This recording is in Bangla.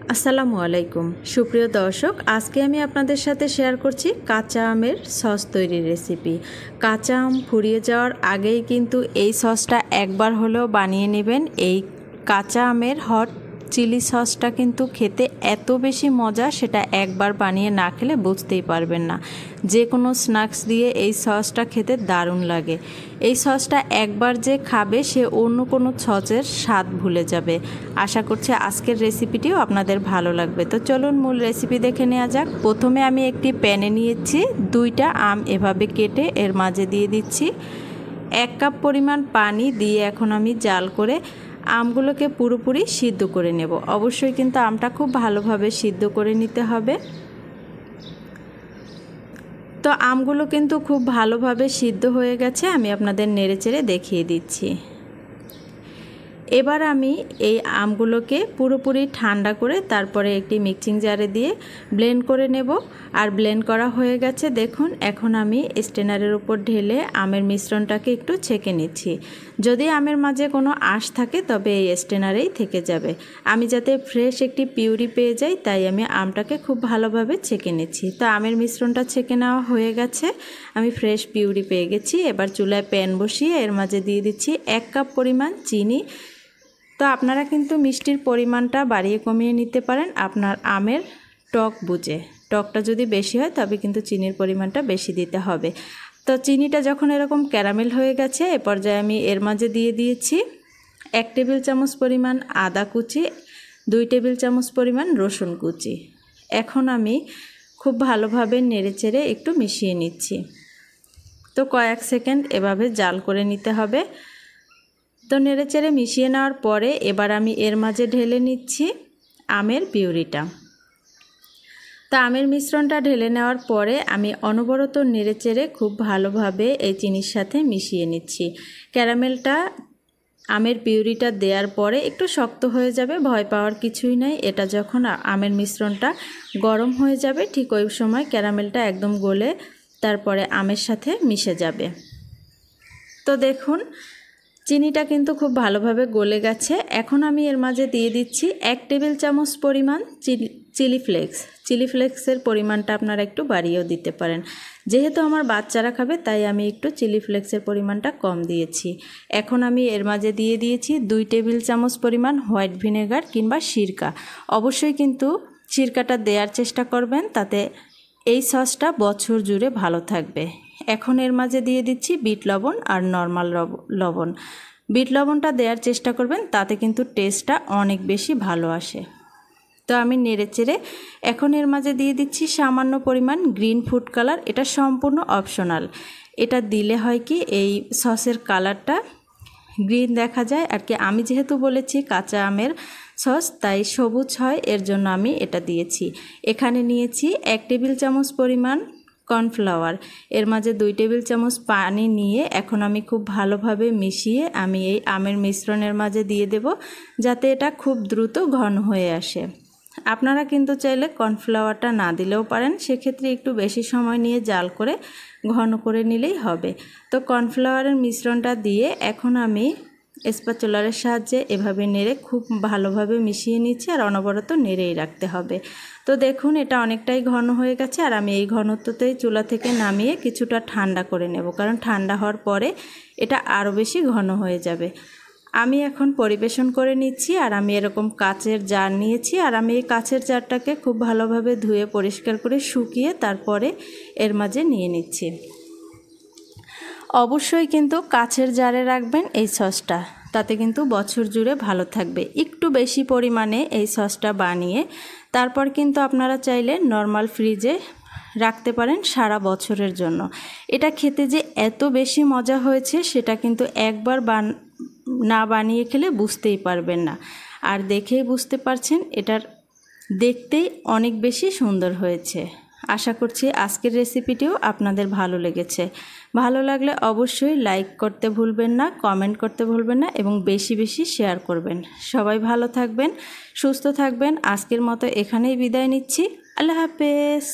আসসালামু আলাইকুম সুপ্রিয় দর্শক, আজকে আমি আপনাদের সাথে শেয়ার করছি কাঁচা আমের সস তৈরির রেসিপি। কাঁচা আম ফুরিয়ে যাওয়ার আগেই কিন্তু এই সসটা একবার হলেও বানিয়ে নেবেন। এই কাঁচা আমের হট চিলি সসটা কিন্তু খেতে এত বেশি মজা, সেটা একবার বানিয়ে না খেলে বুঝতেই পারবেন না। যে কোনো স্ন্যাক্স দিয়ে এই সসটা খেতে দারুণ লাগে। এই সসটা একবার যে খাবে সে অন্য কোনো সসের স্বাদ ভুলে যাবে। আশা করছি আজকের রেসিপিটিও আপনাদের ভালো লাগবে। তো চলুন মূল রেসিপি দেখে নেওয়া যাক। প্রথমে আমি একটি প্যানে নিয়েছি 2টা আম এভাবে কেটে এর মাঝে দিয়ে দিচ্ছি 1 কাপ পরিমাণ পানি দিয়ে এখন আমি জাল করে আমগুলোকে পুরোপুরি সিদ্ধ করে নেব। অবশ্যই কিন্তু আমটা খুব ভালোভাবে সিদ্ধ করে নিতে হবে। তো আমগুলো কিন্তু খুব ভালোভাবে সিদ্ধ হয়ে গেছে, আমি আপনাদের নেড়েচেড়ে দেখিয়ে দিচ্ছি। এবার আমি এই আমগুলোকে পুরোপুরি ঠান্ডা করে তারপরে একটি মিক্সিং জারে দিয়ে ব্লেন্ড করে নেব। আর ব্লেন্ড করা হয়ে গেছে দেখুন। এখন আমি স্ট্রেনারের উপর ঢেলে আমের মিশ্রণটাকে একটু ছেঁকে নিচ্ছি। যদি আমের মাঝে কোনো আঁশ থাকে তবে এই স্ট্রেনারেই থেকে যাবে। আমি যাতে ফ্রেশ একটি পিউরি পেয়ে যাই তাই আমি আমটাকে খুব ভালোভাবে ছেঁকে নিচ্ছি। তো আমের মিশ্রণটা ছেঁকে নেওয়া হয়ে গেছে, আমি ফ্রেশ পিউরি পেয়ে গেছি। এবার চুলায় প্যান বসিয়ে এর মাঝে দিয়ে দিচ্ছি 1 কাপ পরিমাণ চিনি। তো আপনারা কিন্তু মিষ্টির পরিমাণটা বাড়িয়ে কমিয়ে নিতে পারেন আপনার আমের টক বুঝে। টকটা যদি বেশি হয় তবে কিন্তু চিনির পরিমাণটা বেশি দিতে হবে। তো চিনিটা যখন এরকম ক্যারামেল হয়ে গেছে এ পর্যায়ে আমি এর মাঝে দিয়ে দিয়েছি 1 টেবিল চামচ পরিমাণ আদা কুচি, 2 টেবিল চামচ পরিমাণ রসুন কুচি। এখন আমি খুব ভালোভাবে নেড়েচেড়ে একটু মিশিয়ে নিচ্ছি। তো কয়েক সেকেন্ড এভাবে জাল করে নিতে হবে। তো নেড়েচেড়ে মিশিয়ে নেওয়ার পরে এবার আমি এর মাঝে ঢেলে নিচ্ছি আমের পিউরিটা। তো আমের মিশ্রণটা ঢেলে নেওয়ার পরে আমি অনবরত নেড়েচেড়ে খুব ভালোভাবে এই চিনির সাথে মিশিয়ে নিচ্ছি। ক্যারামেলটা আমের পিউরিটা দেওয়ার পরে একটু শক্ত হয়ে যাবে, ভয় পাওয়ার কিছুই নাই। এটা যখন আমের মিশ্রণটা গরম হয়ে যাবে ঠিক ওই সময় ক্যারামেলটা একদম গলে তারপরে আমের সাথে মিশে যাবে। তো দেখুন চিনিটা কিন্তু খুব ভালোভাবে গলে গেছে। এখন আমি এর মাঝে দিয়ে দিচ্ছি 1 টেবিল চামচ পরিমাণ চিলি ফ্লেক্স। চিলি ফ্লেক্সের পরিমাণটা আপনারা একটু বাড়িয়েও দিতে পারেন। যেহেতু আমার বাচ্চারা খাবে তাই আমি একটু চিলি ফ্লেক্সের পরিমাণটা কম দিয়েছি। এখন আমি এর মাঝে দিয়ে দিয়েছি 2 টেবিল চামচ পরিমাণ হোয়াইট ভিনেগার কিংবা সিরকা। অবশ্যই কিন্তু সিরকাটা দেওয়ার চেষ্টা করবেন, তাতে এই সসটা বছর জুড়ে ভালো থাকবে। এখন এর মাঝে দিয়ে দিচ্ছি বিট লবণ আর নর্মাল লবণ। বিট লবণটা দেওয়ার চেষ্টা করবেন, তাতে কিন্তু টেস্টটা অনেক বেশি ভালো আসে। তো আমি নেড়েচেড়ে এখন এর মাঝে দিয়ে দিচ্ছি সামান্য পরিমাণ গ্রিন ফুড কালার। এটা সম্পূর্ণ অপশনাল। এটা দিলে হয় কি এই সসের কালারটা গ্রিন দেখা যায় আর কি। আমি যেহেতু বলেছি কাঁচা আমের সস তাই সবুজ হয়, এর জন্য আমি এটা দিয়েছি। এখানে নিয়েছি 1 টেবিল চামচ পরিমাণ কর্নফ্লাওয়ার। এর মাঝে 2 টেবিল চামচ পানি নিয়ে এখন আমি খুব ভালোভাবে মিশিয়ে আমি এই আমের মিশ্রণের মাঝে দিয়ে দেব, যাতে এটা খুব দ্রুত ঘন হয়ে আসে। আপনারা কিন্তু চাইলে কর্নফ্লাওয়ারটা না দিলেও পারেন, সেক্ষেত্রে একটু বেশি সময় নিয়ে জাল করে ঘন করে নিলেই হবে। তো কর্নফ্লাওয়ারের মিশ্রণটা দিয়ে এখন আমি স্প্যাচুলারের সাহায্যে এভাবে নেড়ে খুব ভালোভাবে মিশিয়ে নিচ্ছি আর অনবরত নেড়েই রাখতে হবে। তো দেখুন এটা অনেকটাই ঘন হয়ে গেছে আর আমি এই ঘনত্বতেই চুলা থেকে নামিয়ে কিছুটা ঠান্ডা করে নেব, কারণ ঠান্ডা হওয়ার পরে এটা আরও বেশি ঘন হয়ে যাবে। আমি এখন পরিবেশন করে নিচ্ছি আর আমি এরকম কাচের জার নিয়েছি আর আমি এই কাচের জারটাকে খুব ভালোভাবে ধুয়ে পরিষ্কার করে শুকিয়ে তারপরে এর মাঝে নিয়ে নিচ্ছি। অবশ্যই কিন্তু কাচের জারে রাখবেন এই সসটা, তাতে কিন্তু বছর জুড়ে ভালো থাকবে। একটু বেশি পরিমাণে এই সসটা বানিয়ে তারপর কিন্তু আপনারা চাইলে নর্মাল ফ্রিজে রাখতে পারেন সারা বছরের জন্য। এটা খেতে যে এত বেশি মজা হয়েছে সেটা কিন্তু একবার না বানিয়ে খেলে বুঝতেই পারবেন না। আর দেখেই বুঝতে পারছেন এটার দেখতেই অনেক বেশি সুন্দর হয়েছে। আশা করছি আজকের রেসিপিটিও আপনাদের ভালো লেগেছে। ভালো লাগলে অবশ্যই লাইক করতে ভুলবেন না, কমেন্ট করতে ভুলবেন না এবং বেশি বেশি শেয়ার করবেন। সবাই ভালো থাকবেন, সুস্থ থাকবেন। আজকের মতো এখানেই বিদায় নিচ্ছি। আল্লাহ হাফেজ।